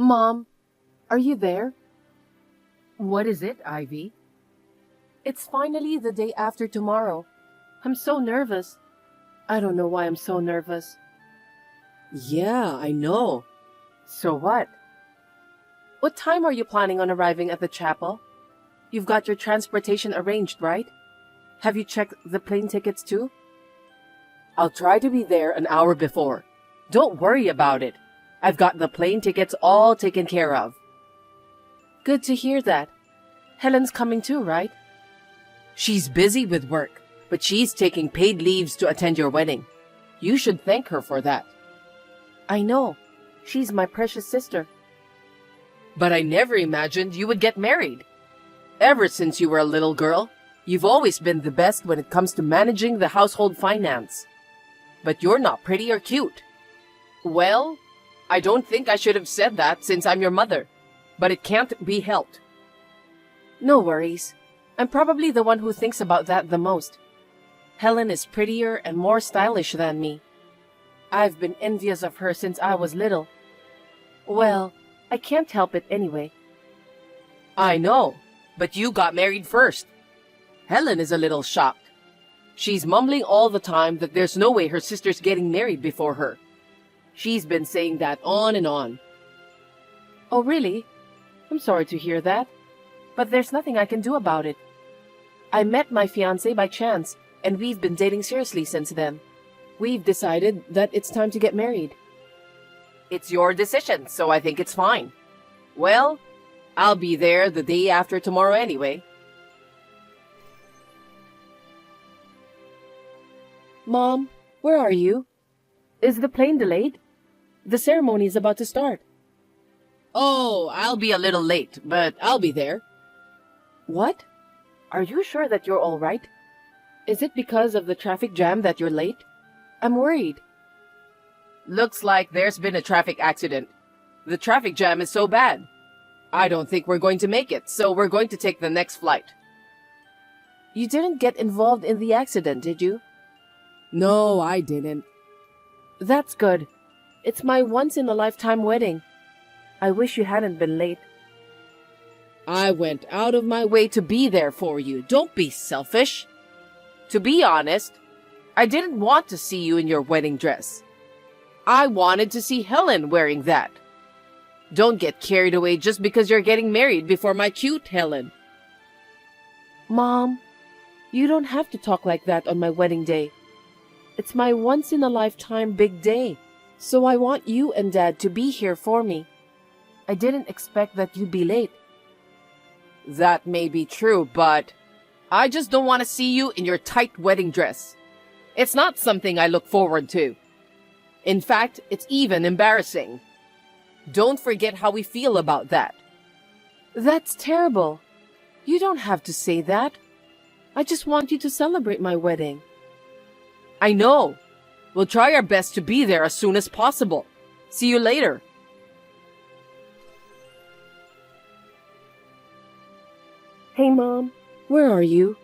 Mom, are you there? What is it, Ivy? It's finally the day after tomorrow. I'm so nervous. I don't know why I'm so nervous. Yeah, I know. So what? What time are you planning on arriving at the chapel? You've got your transportation arranged, right? Have you checked the plane tickets too? I'll try to be there an hour before. Don't worry about it. I've got the plane tickets all taken care of. Good to hear that. Helen's coming too, right? She's busy with work, but she's taking paid leaves to attend your wedding. You should thank her for that. I know. She's my precious sister. But I never imagined you would get married. Ever since you were a little girl, you've always been the best when it comes to managing the household finance. But you're not pretty or cute. Well, I don't think I should have said that since I'm your mother, but it can't be helped. No worries. I'm probably the one who thinks about that the most. Helen is prettier and more stylish than me. I've been envious of her since I was little. Well, I can't help it anyway. I know, but you got married first. Helen is a little shocked. She's mumbling all the time that there's no way her sister's getting married before her. She's been saying that on and on. Oh, really? I'm sorry to hear that. But there's nothing I can do about it. I met my fiancé by chance, and we've been dating seriously since then. We've decided that it's time to get married. It's your decision, so I think it's fine. Well, I'll be there the day after tomorrow anyway. Mom, where are you? Is the plane delayed? The ceremony is about to start. Oh, I'll be a little late, but I'll be there. What? Are you sure that you're all right? Is it because of the traffic jam that you're late? I'm worried. Looks like there's been a traffic accident. The traffic jam is so bad. I don't think we're going to make it, so we're going to take the next flight. You didn't get involved in the accident, did you? No, I didn't. That's good. It's my once-in-a-lifetime wedding. I wish you hadn't been late. I went out of my way to be there for you. Don't be selfish. To be honest, I didn't want to see you in your wedding dress. I wanted to see Helen wearing that. Don't get carried away just because you're getting married before my cute Helen. Mom, you don't have to talk like that on my wedding day. It's my once-in-a-lifetime big day, so I want you and Dad to be here for me. I didn't expect that you'd be late. That may be true, but I just don't want to see you in your tight wedding dress. It's not something I look forward to. In fact, it's even embarrassing. Don't forget how we feel about that. That's terrible. You don't have to say that. I just want you to celebrate my wedding. I know. We'll try our best to be there as soon as possible. See you later. Hey, Mom. Where are you?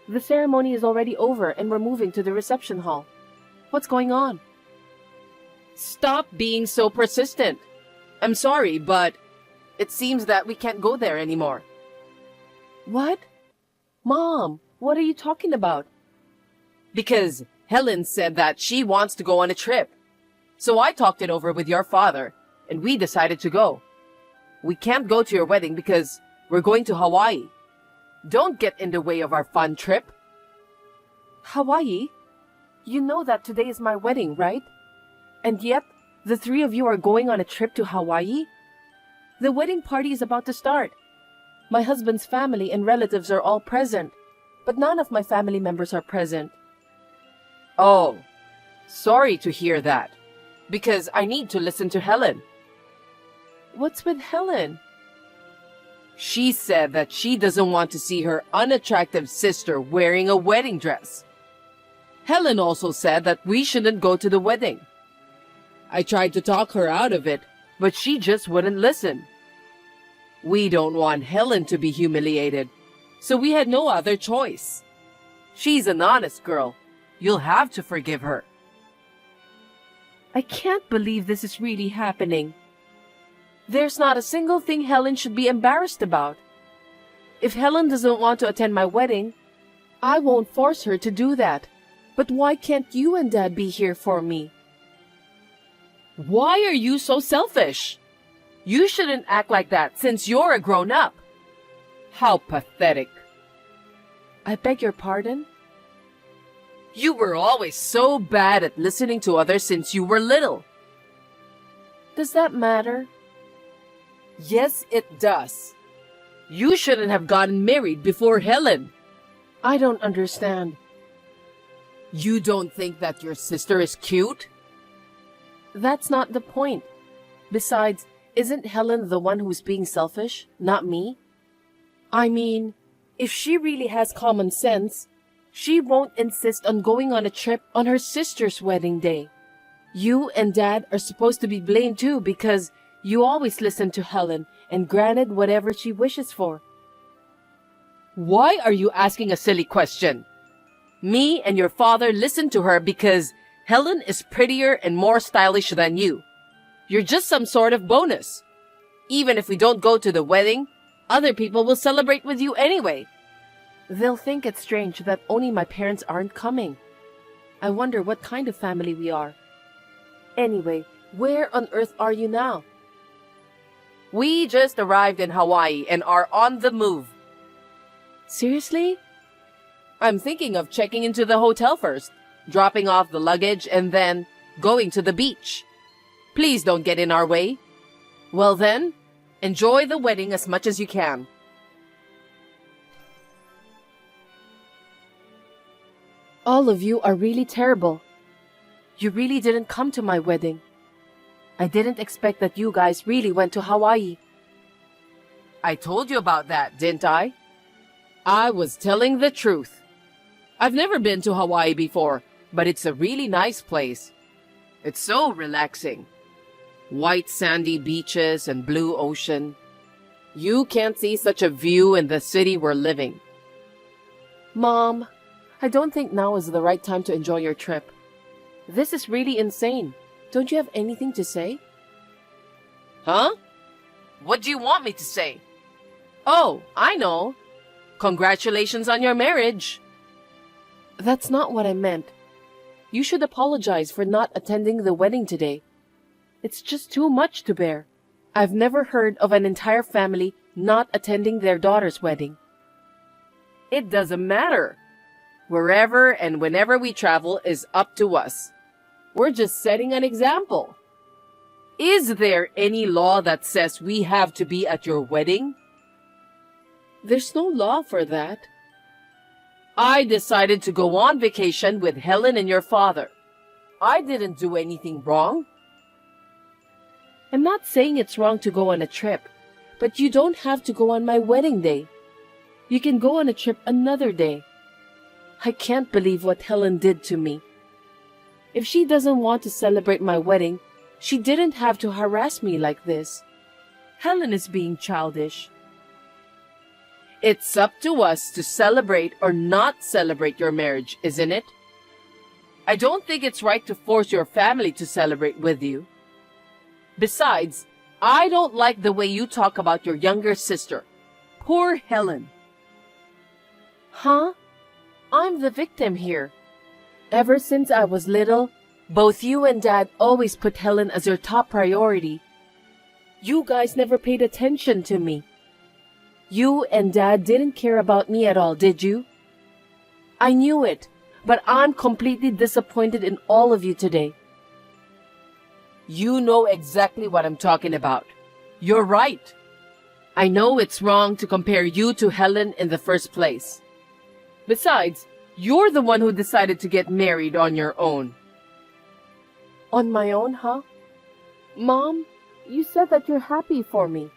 The ceremony is already over and we're moving to the reception hall. What's going on? Stop being so persistent. I'm sorry, but it seems that we can't go there anymore. What? Mom, what are you talking about? Because Helen said that she wants to go on a trip. So I talked it over with your father, and we decided to go. We can't go to your wedding because we're going to Hawaii. Don't get in the way of our fun trip. Hawaii? You know that today is my wedding, right? And yet, the three of you are going on a trip to Hawaii? The wedding party is about to start. My husband's family and relatives are all present, but none of my family members are present. Oh, sorry to hear that, because I need to listen to Helen. What's with Helen? She said that she doesn't want to see her unattractive sister wearing a wedding dress. Helen also said that we shouldn't go to the wedding. I tried to talk her out of it, but she just wouldn't listen. We don't want Helen to be humiliated, so we had no other choice. She's an honest girl. You'll have to forgive her. I can't believe this is really happening. There's not a single thing Helen should be embarrassed about. If Helen doesn't want to attend my wedding, I won't force her to do that. But why can't you and Dad be here for me? Why are you so selfish? You shouldn't act like that since you're a grown-up. How pathetic. I beg your pardon? You were always so bad at listening to others since you were little. Does that matter? Yes, it does. You shouldn't have gotten married before Helen. I don't understand. You don't think that your sister is cute? That's not the point. Besides, isn't Helen the one who's being selfish, not me? I mean, if she really has common sense, she won't insist on going on a trip on her sister's wedding day. You and Dad are supposed to be blamed too because you always listen to Helen and granted whatever she wishes for. Why are you asking a silly question? Me and your father listen to her because Helen is prettier and more stylish than you. You're just some sort of bonus. Even if we don't go to the wedding, other people will celebrate with you anyway. They'll think it's strange that only my parents aren't coming. I wonder what kind of family we are. Anyway, where on earth are you now? We just arrived in Hawaii and are on the move. Seriously? I'm thinking of checking into the hotel first, dropping off the luggage, and then going to the beach. Please don't get in our way. Well then, enjoy the wedding as much as you can. All of you are really terrible. You really didn't come to my wedding. I didn't expect that you guys really went to Hawaii. I told you about that, didn't I? I was telling the truth. I've never been to Hawaii before, but it's a really nice place. It's so relaxing. White sandy beaches and blue ocean. You can't see such a view in the city we're living. Mom, I don't think now is the right time to enjoy your trip. This is really insane. Don't you have anything to say? Huh? What do you want me to say? Oh, I know. Congratulations on your marriage. That's not what I meant. You should apologize for not attending the wedding today. It's just too much to bear. I've never heard of an entire family not attending their daughter's wedding. It doesn't matter. Wherever and whenever we travel is up to us. We're just setting an example. Is there any law that says we have to be at your wedding? There's no law for that. I decided to go on vacation with Helen and your father. I didn't do anything wrong. I'm not saying it's wrong to go on a trip, but you don't have to go on my wedding day. You can go on a trip another day. I can't believe what Helen did to me. If she doesn't want to celebrate my wedding, she didn't have to harass me like this. Helen is being childish. It's up to us to celebrate or not celebrate your marriage, isn't it? I don't think it's right to force your family to celebrate with you. Besides, I don't like the way you talk about your younger sister. Poor Helen. Huh? I'm the victim here. Ever since I was little, both you and Dad always put Helen as your top priority. You guys never paid attention to me. You and Dad didn't care about me at all, did you? I knew it, but I'm completely disappointed in all of you today. You know exactly what I'm talking about. You're right. I know it's wrong to compare you to Helen in the first place. Besides, you're the one who decided to get married on your own. On my own, huh? Mom, you said that you're happy for me.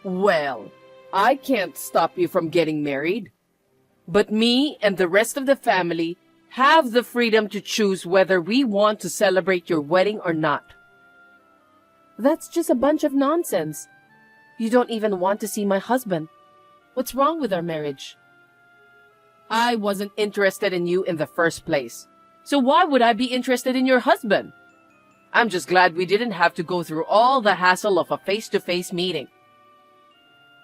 Well, I can't stop you from getting married. But me and the rest of the family have the freedom to choose whether we want to celebrate your wedding or not. That's just a bunch of nonsense. You don't even want to see my husband. What's wrong with our marriage? I wasn't interested in you in the first place. So why would I be interested in your husband? I'm just glad we didn't have to go through all the hassle of a face-to-face meeting.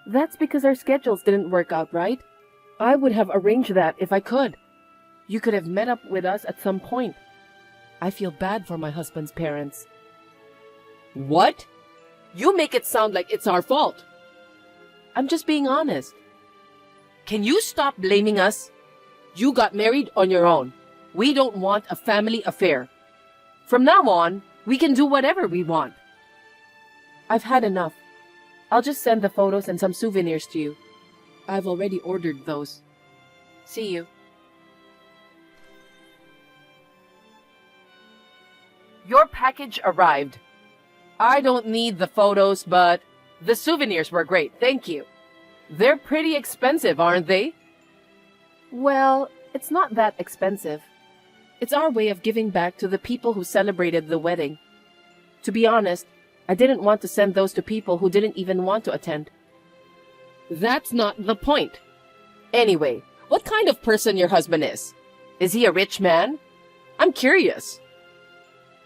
That's because our schedules didn't work out, right? I would have arranged that if I could. You could have met up with us at some point. I feel bad for my husband's parents. What? You make it sound like it's our fault. I'm just being honest. Can you stop blaming us? You got married on your own. We don't want a family affair. From now on, we can do whatever we want. I've had enough. I'll just send the photos and some souvenirs to you. I've already ordered those. See you. Your package arrived. I don't need the photos, but the souvenirs were great, thank you. They're pretty expensive, aren't they? Well, it's not that expensive. It's our way of giving back to the people who celebrated the wedding. To be honest, I didn't want to send those to people who didn't even want to attend. That's not the point. Anyway, what kind of person your husband is? Is he a rich man? I'm curious.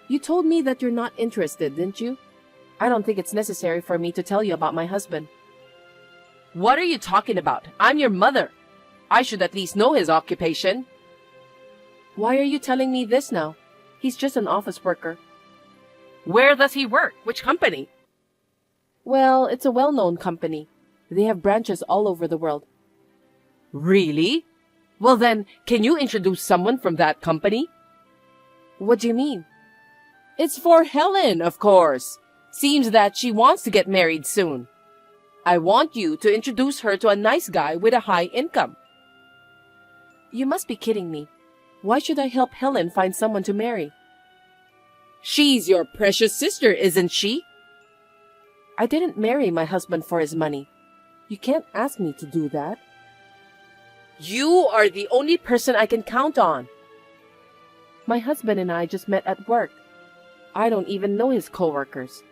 You told me that you're not interested, didn't you? I don't think it's necessary for me to tell you about my husband. What are you talking about? I'm your mother. I should at least know his occupation. Why are you telling me this now? He's just an office worker. Where does he work? Which company? Well, it's a well-known company. They have branches all over the world. Really? Well then, can you introduce someone from that company? What do you mean? It's for Helen, of course. Seems that she wants to get married soon. I want you to introduce her to a nice guy with a high income. You must be kidding me. Why should I help Helen find someone to marry? She's your precious sister, isn't she? I didn't marry my husband for his money. You can't ask me to do that. You are the only person I can count on. My husband and I just met at work. I don't even know his coworkers.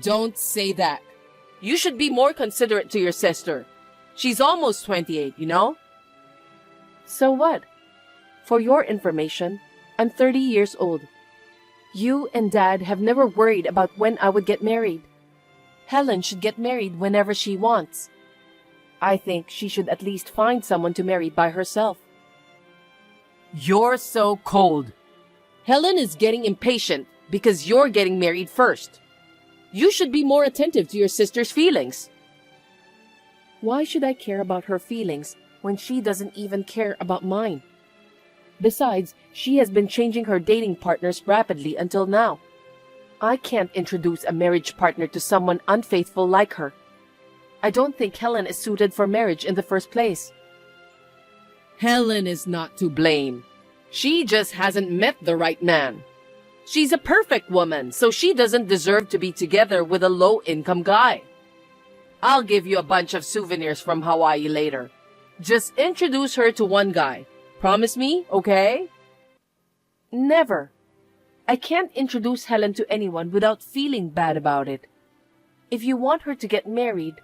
Don't say that. You should be more considerate to your sister. She's almost 28, you know? So what? For your information, I'm 30 years old. You and Dad have never worried about when I would get married. Helen should get married whenever she wants. I think she should at least find someone to marry by herself. You're so cold. Helen is getting impatient because you're getting married first. You should be more attentive to your sister's feelings. Why should I care about her feelings when she doesn't even care about mine? Besides, she has been changing her dating partners rapidly until now. I can't introduce a marriage partner to someone unfaithful like her. I don't think Helen is suited for marriage in the first place. Helen is not to blame. She just hasn't met the right man. She's a perfect woman, so she doesn't deserve to be together with a low-income guy. I'll give you a bunch of souvenirs from Hawaii later. Just introduce her to one guy. Promise me, okay? Never. I can't introduce Helen to anyone without feeling bad about it. If you want her to get married,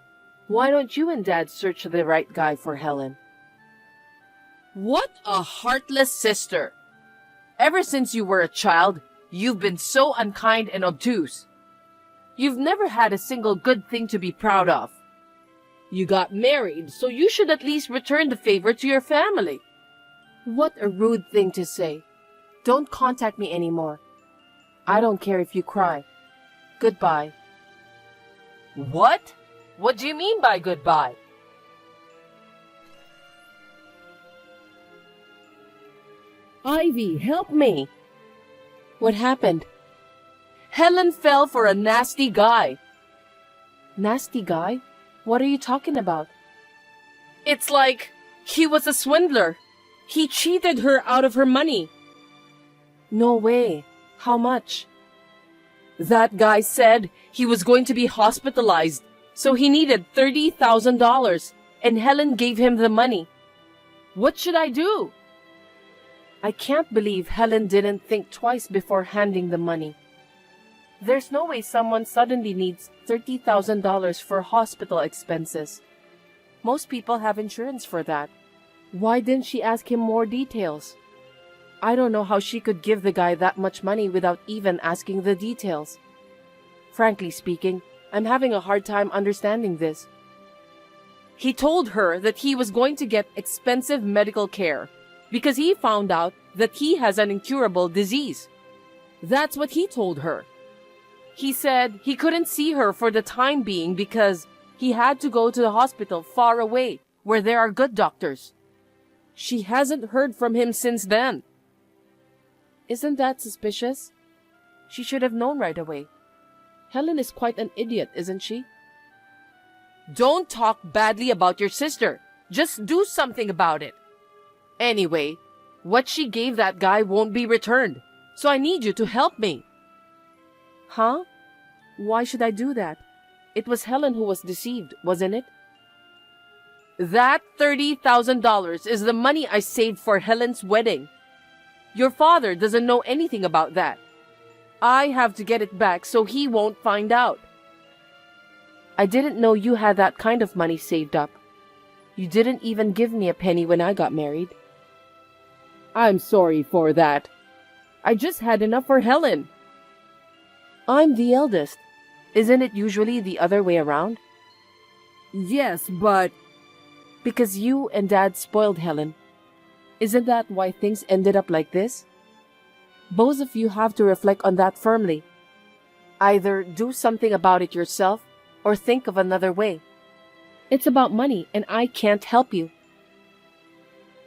why don't you and Dad search the right guy for Helen? What a heartless sister. Ever since you were a child, you've been so unkind and obtuse. You've never had a single good thing to be proud of. You got married, so you should at least return the favor to your family. What a rude thing to say. Don't contact me anymore. I don't care if you cry. Goodbye. What? What do you mean by goodbye? Ivy, help me. What happened? Helen fell for a nasty guy. Nasty guy? What are you talking about? It's like he was a swindler. He cheated her out of her money. No way. How much? That guy said he was going to be hospitalized, so he needed $30,000, and Helen gave him the money. What should I do? I can't believe Helen didn't think twice before handing the money. There's no way someone suddenly needs $30,000 for hospital expenses. Most people have insurance for that. Why didn't she ask him more details? I don't know how she could give the guy that much money without even asking the details. Frankly speaking, I'm having a hard time understanding this. He told her that he was going to get expensive medical care because he found out that he has an incurable disease. That's what he told her. He said he couldn't see her for the time being because he had to go to the hospital far away where there are good doctors. She hasn't heard from him since then. Isn't that suspicious? She should have known right away. Helen is quite an idiot, isn't she? Don't talk badly about your sister. Just do something about it. Anyway, what she gave that guy won't be returned, so I need you to help me. Huh? Why should I do that? It was Helen who was deceived, wasn't it? That $30,000 is the money I saved for Helen's wedding. Your father doesn't know anything about that. I have to get it back so he won't find out. I didn't know you had that kind of money saved up. You didn't even give me a penny when I got married. I'm sorry for that. I just had enough for Helen. I'm the eldest. Isn't it usually the other way around? Yes, but... Because you and Dad spoiled Helen. Isn't that why things ended up like this? Both of you have to reflect on that firmly. Either do something about it yourself or think of another way. It's about money and I can't help you.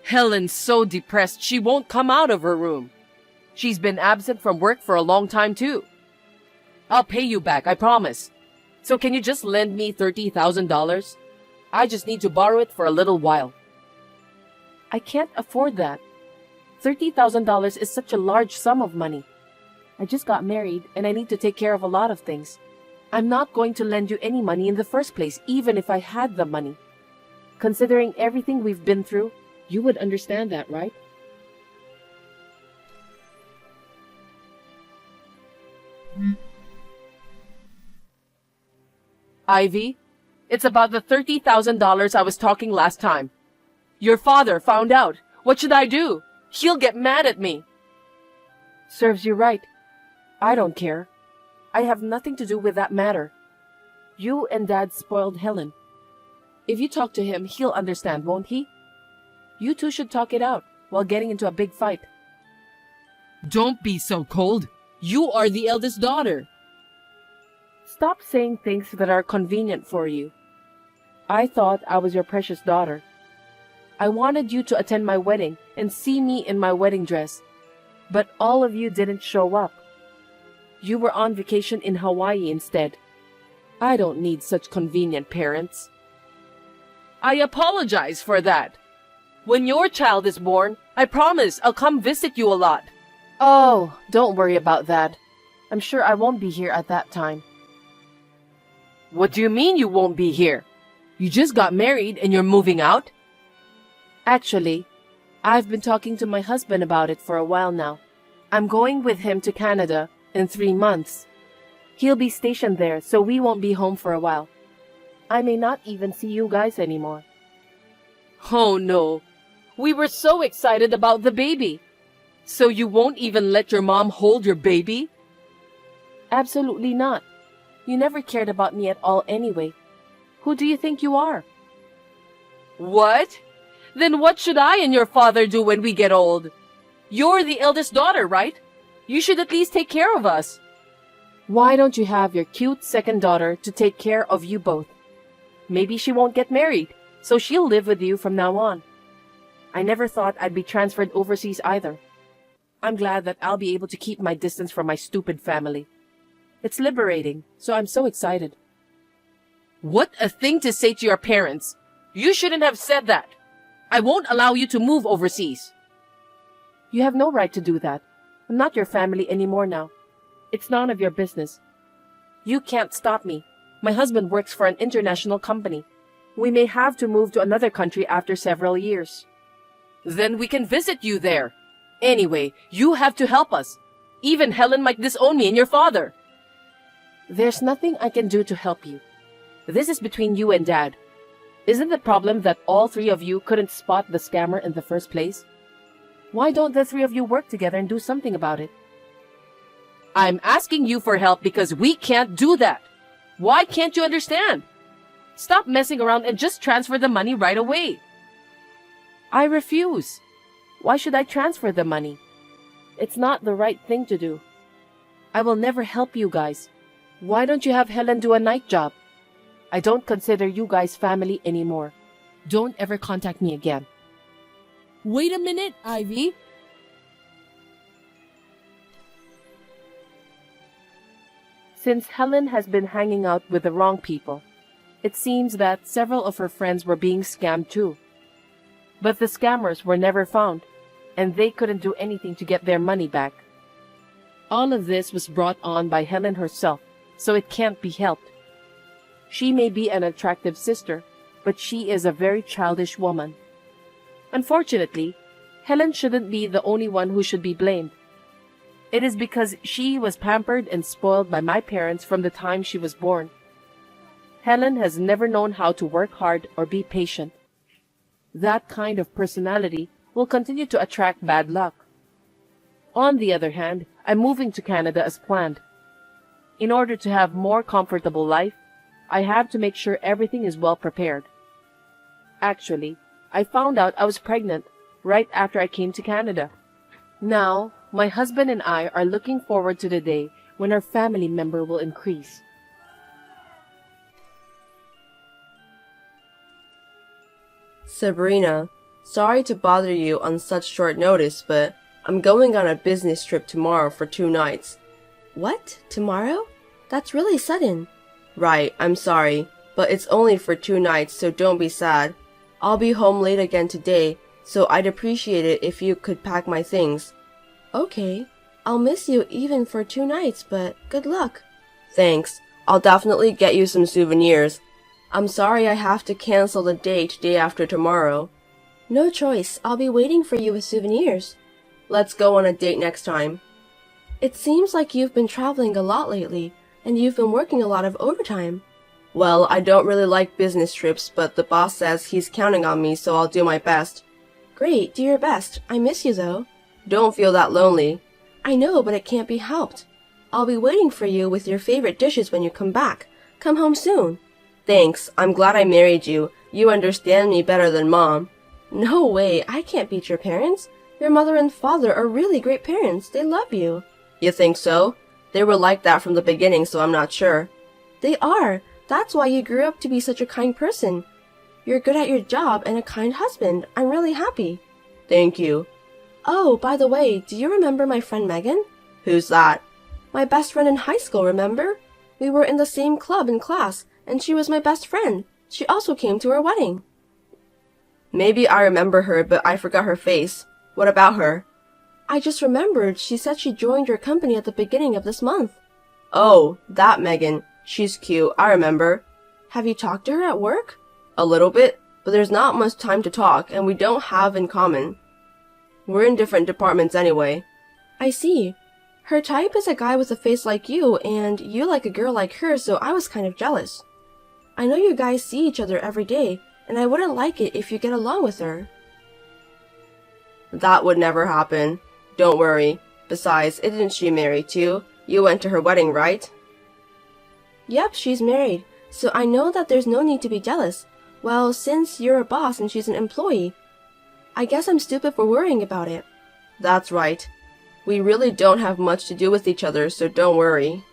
Helen's so depressed she won't come out of her room. She's been absent from work for a long time too. I'll pay you back, I promise. So can you just lend me $30,000? I just need to borrow it for a little while. I can't afford that. $30,000 is such a large sum of money. I just got married and I need to take care of a lot of things. I'm not going to lend you any money in the first place, even if I had the money. Considering everything we've been through, you would understand that, right? Ivy, it's about the $30,000 I was talking last time. Your father found out. What should I do? He'll get mad at me. Serves you right. I don't care. I have nothing to do with that matter. You and Dad spoiled Helen. If you talk to him, he'll understand, won't he? You two should talk it out while getting into a big fight. Don't be so cold. You are the eldest daughter. Stop saying things that are convenient for you. I thought I was your precious daughter. I wanted you to attend my wedding and see me in my wedding dress. But all of you didn't show up. You were on vacation in Hawaii instead. I don't need such convenient parents. I apologize for that. When your child is born, I promise I'll come visit you a lot. Oh, don't worry about that. I'm sure I won't be here at that time. What do you mean you won't be here? You just got married and you're moving out? Actually, I've been talking to my husband about it for a while now. I'm going with him to Canada in 3 months. He'll be stationed there, so we won't be home for a while. I may not even see you guys anymore. Oh no. We were so excited about the baby. So you won't even let your mom hold your baby? Absolutely not. You never cared about me at all anyway. Who do you think you are? What? Then what should I and your father do when we get old? You're the eldest daughter, right? You should at least take care of us. Why don't you have your cute second daughter to take care of you both? Maybe she won't get married, so she'll live with you from now on. I never thought I'd be transferred overseas either. I'm glad that I'll be able to keep my distance from my stupid family. It's liberating, so I'm so excited. What a thing to say to your parents. You shouldn't have said that. I won't allow you to move overseas. You have no right to do that. I'm not your family anymore now. It's none of your business. You can't stop me. My husband works for an international company. We may have to move to another country after several years. Then we can visit you there. Anyway, you have to help us. Even Helen might disown me and your father. There's nothing I can do to help you. This is between you and Dad. Isn't the problem that all three of you couldn't spot the scammer in the first place? Why don't the three of you work together and do something about it? I'm asking you for help because we can't do that. Why can't you understand? Stop messing around and just transfer the money right away. I refuse. Why should I transfer the money? It's not the right thing to do. I will never help you guys. Why don't you have Helen do a night job? I don't consider you guys family anymore. Don't ever contact me again. Wait a minute, Ivy. Since Helen has been hanging out with the wrong people, it seems that several of her friends were being scammed too. But the scammers were never found, and they couldn't do anything to get their money back. All of this was brought on by Helen herself, so it can't be helped. She may be an attractive sister, but she is a very childish woman. Unfortunately, Helen shouldn't be the only one who should be blamed. It is because she was pampered and spoiled by my parents from the time she was born. Helen has never known how to work hard or be patient. That kind of personality will continue to attract bad luck. On the other hand, I'm moving to Canada as planned. In order to have more comfortable life, I have to make sure everything is well prepared. Actually, I found out I was pregnant right after I came to Canada. Now, my husband and I are looking forward to the day when our family member will increase. Sabrina, sorry to bother you on such short notice, but I'm going on a business trip tomorrow for 2 nights. What? Tomorrow? That's really sudden. Right, I'm sorry, but it's only for 2 nights, so don't be sad. I'll be home late again today, so I'd appreciate it if you could pack my things. Okay, I'll miss you even for 2 nights, but good luck. Thanks, I'll definitely get you some souvenirs. I'm sorry I have to cancel the date day after tomorrow. No choice, I'll be waiting for you with souvenirs. Let's go on a date next time. It seems like you've been traveling a lot lately, and you've been working a lot of overtime. Well, I don't really like business trips, but the boss says he's counting on me, so I'll do my best. Great, do your best. I miss you, though. Don't feel that lonely. I know, but it can't be helped. I'll be waiting for you with your favorite dishes when you come back. Come home soon. Thanks, I'm glad I married you. You understand me better than Mom. No way, I can't beat your parents. Your mother and father are really great parents. They love you. You think so? They were like that from the beginning, so I'm not sure. They are. That's why you grew up to be such a kind person. You're good at your job and a kind husband. I'm really happy. Thank you. Oh, by the way, do you remember my friend Megan? Who's that? My best friend in high school, remember? We were in the same club in class, and she was my best friend. She also came to our wedding. Maybe I remember her, but I forgot her face. What about her? I just remembered she said she joined your company at the beginning of this month. Oh, that Megan. She's cute, I remember. Have you talked to her at work? A little bit, but there's not much time to talk, and we don't have in common. We're in different departments anyway. I see. Her type is a guy with a face like you, and you like a girl like her, so I was kind of jealous. I know you guys see each other every day, and I wouldn't like it if you get along with her. That would never happen. Don't worry. Besides, isn't she married too? You went to her wedding, right? Yep, she's married, so I know that there's no need to be jealous. Well, since you're a boss and she's an employee, I guess I'm stupid for worrying about it. That's right. We really don't have much to do with each other, so don't worry.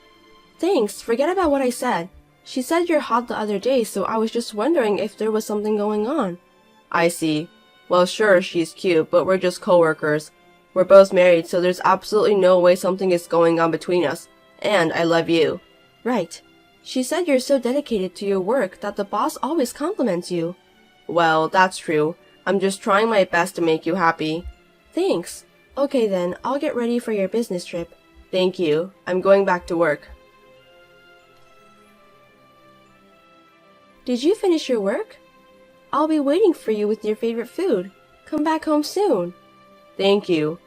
Thanks, forget about what I said. She said you're hot the other day, so I was just wondering if there was something going on. I see. Well, sure, she's cute, but we're just co-workers. We're both married, so there's absolutely no way something is going on between us. And I love you. Right. She said you're so dedicated to your work that the boss always compliments you. Well, that's true. I'm just trying my best to make you happy. Thanks. Okay then, I'll get ready for your business trip. Thank you. I'm going back to work. Did you finish your work? I'll be waiting for you with your favorite food. Come back home soon. Thank you.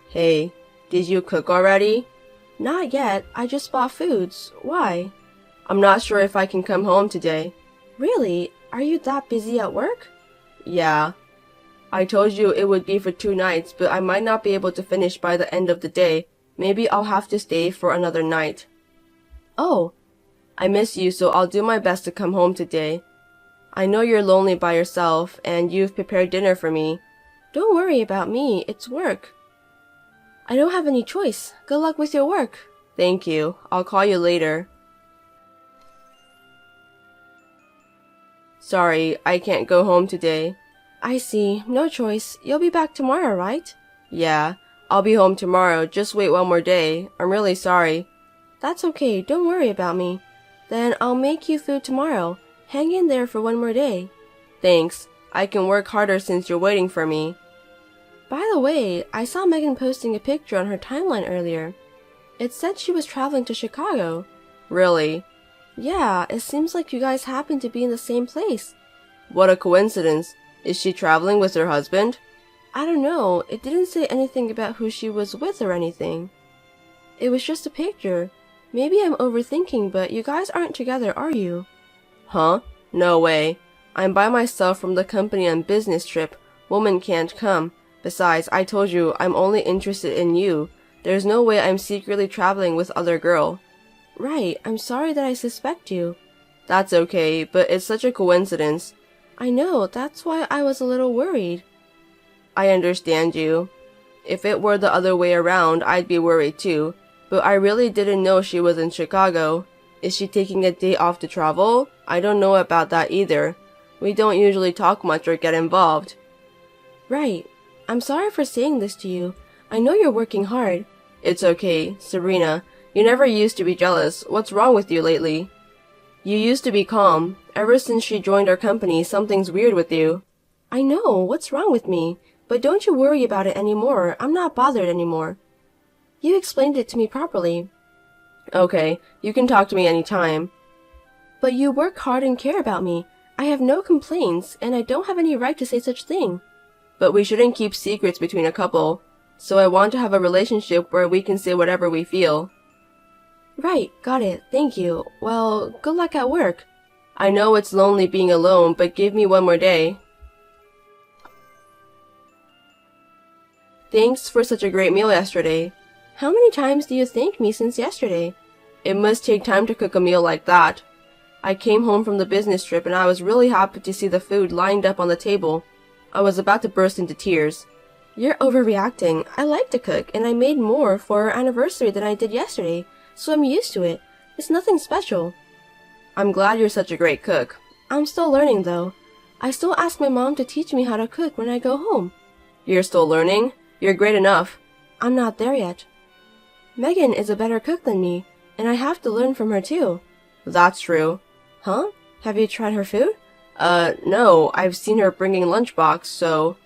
Hey, did you cook already? Not yet. I just bought foods. Why? I'm not sure if I can come home today. Really? Are you that busy at work? Yeah. I told you it would be for 2 nights, but I might not be able to finish by the end of the day. Maybe I'll have to stay for another night. Oh, I miss you, so I'll do my best to come home today. I know you're lonely by yourself, and you've prepared dinner for me. Don't worry about me, it's work. I don't have any choice. Good luck with your work. Thank you. I'll call you later. Sorry, I can't go home today. I see. No choice. You'll be back tomorrow, right? Yeah, I'll be home tomorrow. Just wait one more day. I'm really sorry. That's okay. Don't worry about me. Then I'll make you food tomorrow. Hang in there for one more day. Thanks. I can work harder since you're waiting for me. By the way, I saw Megan posting a picture on her timeline earlier. It said she was traveling to Chicago. Really? Yeah, it seems like you guys happen to be in the same place. What a coincidence. Is she traveling with her husband? I don't know. It didn't say anything about who she was with or anything. It was just a picture. Maybe I'm overthinking, but you guys aren't together, are you? Huh? No way. I'm by myself from the company on business trip. Woman can't come. Besides, I told you I'm only interested in you. There's no way I'm secretly traveling with other girl. Right, I'm sorry that I suspect you. That's okay, but it's such a coincidence. I know, that's why I was a little worried. I understand you. If it were the other way around, I'd be worried too. But I really didn't know she was in Chicago. Is she taking a day off to travel? I don't know about that either. We don't usually talk much or get involved. Right. I'm sorry for saying this to you. I know you're working hard. It's okay, Sabrina. You never used to be jealous. What's wrong with you lately? You used to be calm. Ever since she joined our company, something's weird with you. I know. What's wrong with me? But don't you worry about it anymore. I'm not bothered anymore. You explained it to me properly. Okay, you can talk to me anytime. But you work hard and care about me. I have no complaints, and I don't have any right to say such thing. But we shouldn't keep secrets between a couple. So I want to have a relationship where we can say whatever we feel. Right, got it. Thank you. Well, good luck at work. I know it's lonely being alone, but give me one more day. Thanks for such a great meal yesterday. How many times do you thank me since yesterday? It must take time to cook a meal like that. I came home from the business trip and I was really happy to see the food lined up on the table. I was about to burst into tears. You're overreacting. I like to cook, and I made more for our anniversary than I did yesterday, so I'm used to it. It's nothing special. I'm glad you're such a great cook. I'm still learning, though. I still ask my mom to teach me how to cook when I go home. You're still learning? You're great enough. I'm not there yet. Megan is a better cook than me, and I have to learn from her, too. That's true. Huh? Have you tried her food? No. I've seen her bringing lunchbox, so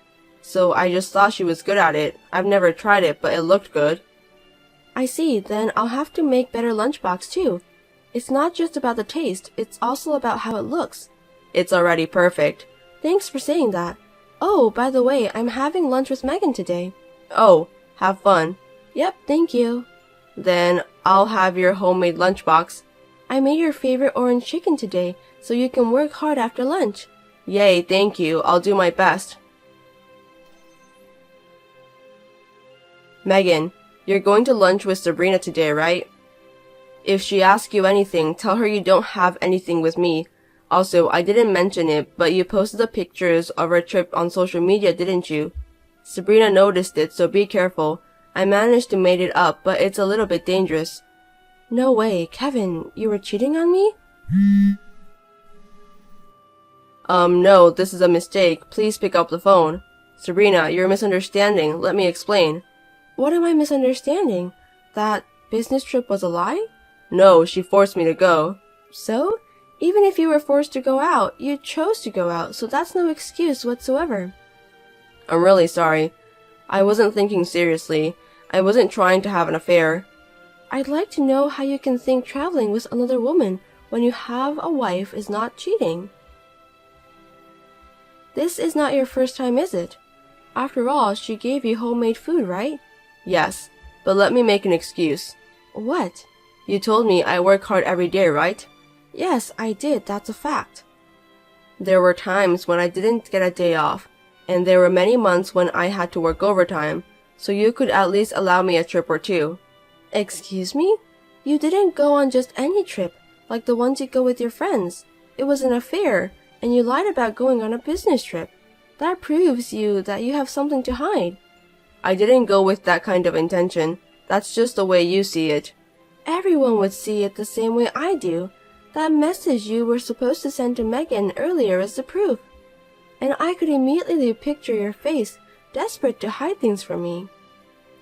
I just thought she was good at it. I've never tried it, but it looked good. I see. Then I'll have to make better lunchbox, too. It's not just about the taste. It's also about how it looks. It's already perfect. Thanks for saying that. Oh, by the way, I'm having lunch with Megan today. Oh, have fun. Yep, thank you. Then I'll have your homemade lunchbox. I made your favorite orange chicken today, so you can work hard after lunch. Yay, thank you. I'll do my best. Megan, you're going to lunch with Sabrina today, right? If she asks you anything, tell her you don't have anything with me. Also, I didn't mention it, but you posted the pictures of our trip on social media, didn't you? Sabrina noticed it, so be careful. I managed to make it up, but it's a little bit dangerous. No way, Kevin, you were cheating on me? No, this is a mistake. Please pick up the phone. Sabrina, you're misunderstanding. Let me explain. What am I misunderstanding? That business trip was a lie? No, she forced me to go. So? Even if you were forced to go out, you chose to go out, so that's no excuse whatsoever. I'm really sorry. I wasn't thinking seriously. I wasn't trying to have an affair. I'd like to know how you can think traveling with another woman when you have a wife is not cheating. This is not your first time, is it? After all, she gave you homemade food, right? Yes, but let me make an excuse. What? You told me I work hard every day, right? Yes, I did. That's a fact. There were times when I didn't get a day off, And there were many months when I had to work overtime, so you could at least allow me a trip or two. Excuse me? You didn't go on just any trip, like the ones you go with your friends. It was an affair, and you lied about going on a business trip. That proves that you have something to hide. I didn't go with that kind of intention. That's just the way you see it. Everyone would see it the same way I do. That message you were supposed to send to Megan earlier is the proof. And I could immediately picture your face, desperate to hide things from me.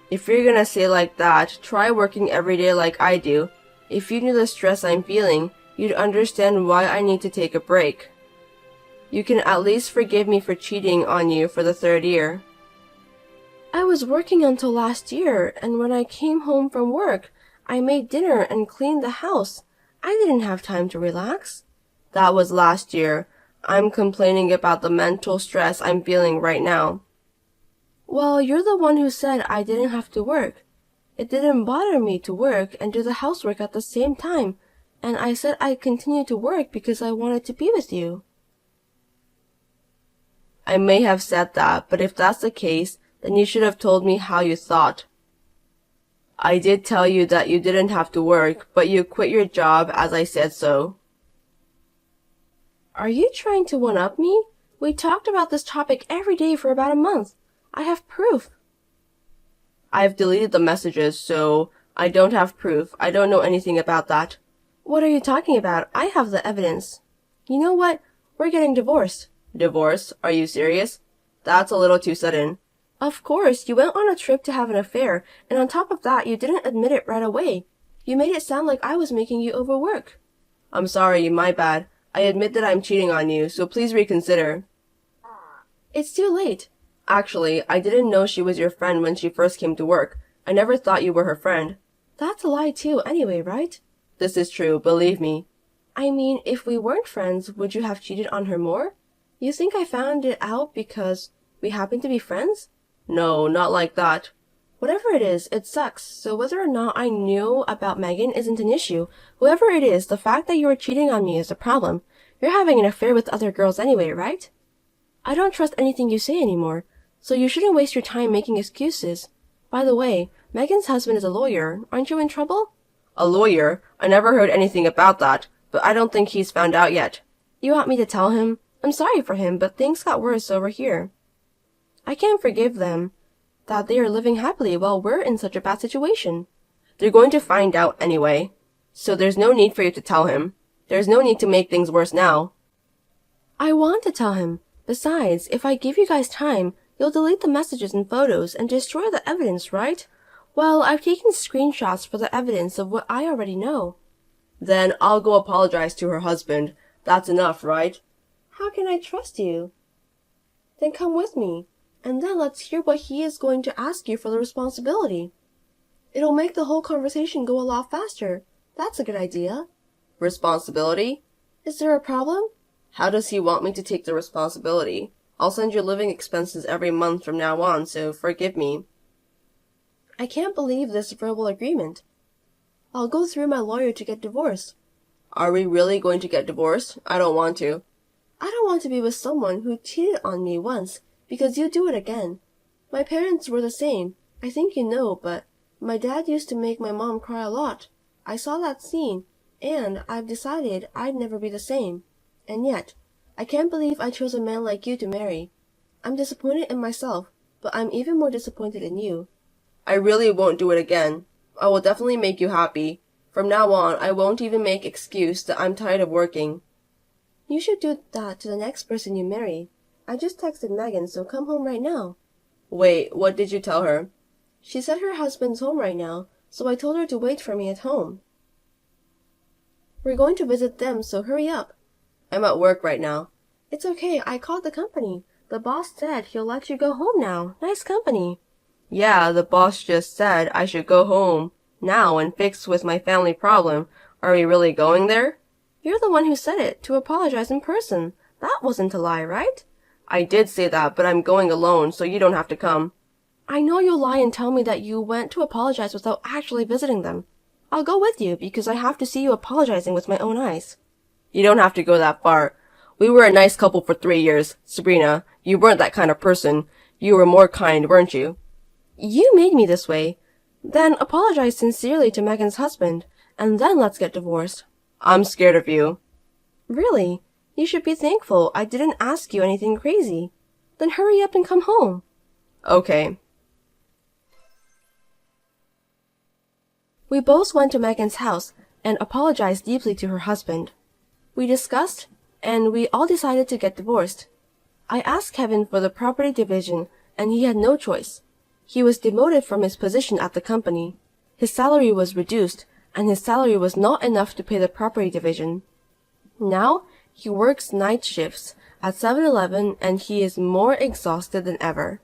If you're gonna say like that, try working every day like I do. If you knew the stress I'm feeling, you'd understand why I need to take a break. You can at least forgive me for cheating on you for the 3rd year. I was working until last year, and when I came home from work, I made dinner and cleaned the house. I didn't have time to relax. That was last year. I'm complaining about the mental stress I'm feeling right now. Well, you're the one who said I didn't have to work. It didn't bother me to work and do the housework at the same time, and I said I'd continue to work because I wanted to be with you. I may have said that, but if that's the case, then you should have told me how you thought. I did tell you that you didn't have to work, but you quit your job as I said so. Are you trying to one-up me? We talked about this topic every day for about a month. I have proof. I've deleted the messages, so I don't have proof. I don't know anything about that. What are you talking about? I have the evidence. You know what? We're getting divorced. Divorce? Are you serious? That's a little too sudden. Of course, you went on a trip to have an affair, and on top of that, you didn't admit it right away. You made it sound like I was making you overwork. I'm sorry, my bad. I admit that I'm cheating on you, so please reconsider. It's too late. Actually, I didn't know she was your friend when she first came to work. I never thought you were her friend. That's a lie too, anyway, right? This is true, believe me. I mean, if we weren't friends, would you have cheated on her more? You think I found it out because we happen to be friends? No, not like that. Whatever it is, it sucks, so whether or not I knew about Megan isn't an issue. Whoever it is, the fact that you are cheating on me is a problem. You're having an affair with other girls anyway, right? I don't trust anything you say anymore, so you shouldn't waste your time making excuses. By the way, Megan's husband is a lawyer. Aren't you in trouble? A lawyer? I never heard anything about that, but I don't think he's found out yet. You want me to tell him? I'm sorry for him, but things got worse over here. I can't forgive them that they are living happily while we're in such a bad situation. They're going to find out anyway, so there's no need for you to tell him. There's no need to make things worse now. I want to tell him. Besides, if I give you guys time, you'll delete the messages and photos and destroy the evidence, right? Well, I've taken screenshots for the evidence of what I already know. Then I'll go apologize to her husband. That's enough, right? How can I trust you? Then come with me, and then let's hear what he is going to ask you for the responsibility. It'll make the whole conversation go a lot faster. That's a good idea. Responsibility? Is there a problem? How does he want me to take the responsibility? I'll send you living expenses every month from now on, so forgive me. I can't believe this verbal agreement. I'll go through my lawyer to get divorced. Are we really going to get divorced? I don't want to. I don't want to be with someone who cheated on me once, because you do it again. My parents were the same. I think you know, but my dad used to make my mom cry a lot. I saw that scene, and I've decided I'd never be the same. And yet, I can't believe I chose a man like you to marry. I'm disappointed in myself, but I'm even more disappointed in you. I really won't do it again. I will definitely make you happy. From now on, I won't even make excuse that I'm tired of working. You should do that to the next person you marry. I just texted Megan, so come home right now. Wait, what did you tell her? She said her husband's home right now, so I told her to wait for me at home. We're going to visit them, so hurry up. I'm at work right now. It's okay, I called the company. The boss said he'll let you go home now. Nice company. Yeah, the boss just said I should go home now and fix with my family problem. Are we really going there? You're the one who said it, to apologize in person. That wasn't a lie, right? I did say that, but I'm going alone, so you don't have to come. I know you'll lie and tell me that you went to apologize without actually visiting them. I'll go with you, because I have to see you apologizing with my own eyes. You don't have to go that far. We were a nice couple for 3 years. Sabrina, you weren't that kind of person. You were more kind, weren't you? You made me this way. Then apologize sincerely to Megan's husband, and then let's get divorced. I'm scared of you. Really? You should be thankful I didn't ask you anything crazy. Then hurry up and come home. Okay. We both went to Megan's house and apologized deeply to her husband. We discussed, and we all decided to get divorced. I asked Kevin for the property division, and he had no choice. He was demoted from his position at the company. His salary was reduced, and his salary was not enough to pay the property division. Now, he works night shifts at 7-Eleven, and he is more exhausted than ever.